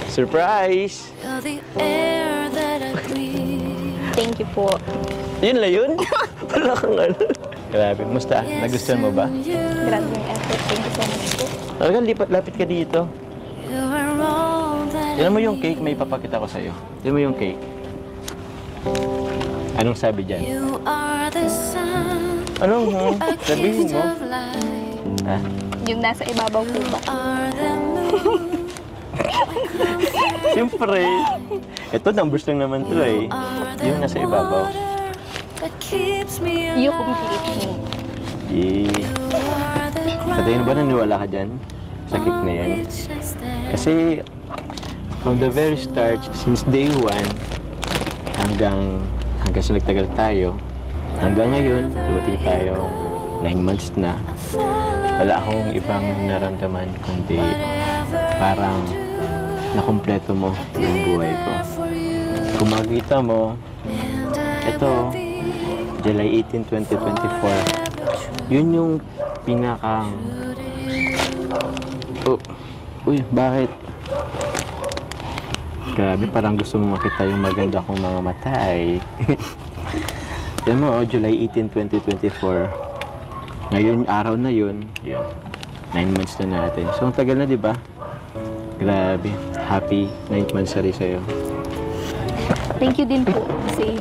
Surprise! Thank you po. Yun lang yun? Wala kang ano. Grabe, musta? Nagustuhan mo ba? Grabe yung effort. Thank you so much po. Talagang lapit ka dito. Tignan mo yung cake, may ipapakita ko sa'yo. Tignan mo yung cake. Anong sabi dyan? Anong sabihin mo? Ha? Yung nasa ibabaw po ba? Siyempre. Ito, numbers lang naman to eh. Yung nasa ibabaw. You complete me. Eh. Sa tingin ba naniwala ka dyan? Sa cake na yan? Kasi, from the very start, since day one, hanggang sa nagtagal tayo, hanggang ngayon, dumating tayo, 9 months na, wala akong ibang naramdaman, kundi parang nakumpleto mo yung buhay ko. Kung makikita mo, ito, July 18, 2024, yun yung pinakang... Oh, uy, bakit? Grabe, parang gusto mo makita yung maganda kong mga mata eh. Yan mo, July 18, 2024. Ngayon, araw na yun. Yun. 9 months na natin. So, ang tagal na, di ba? Grabe. Happy 9th monthsary sa'yo. Thank you din po. Kasi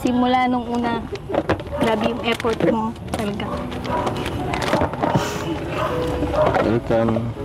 simula nung una, grabe yung effort mo. Talaga. Welcome.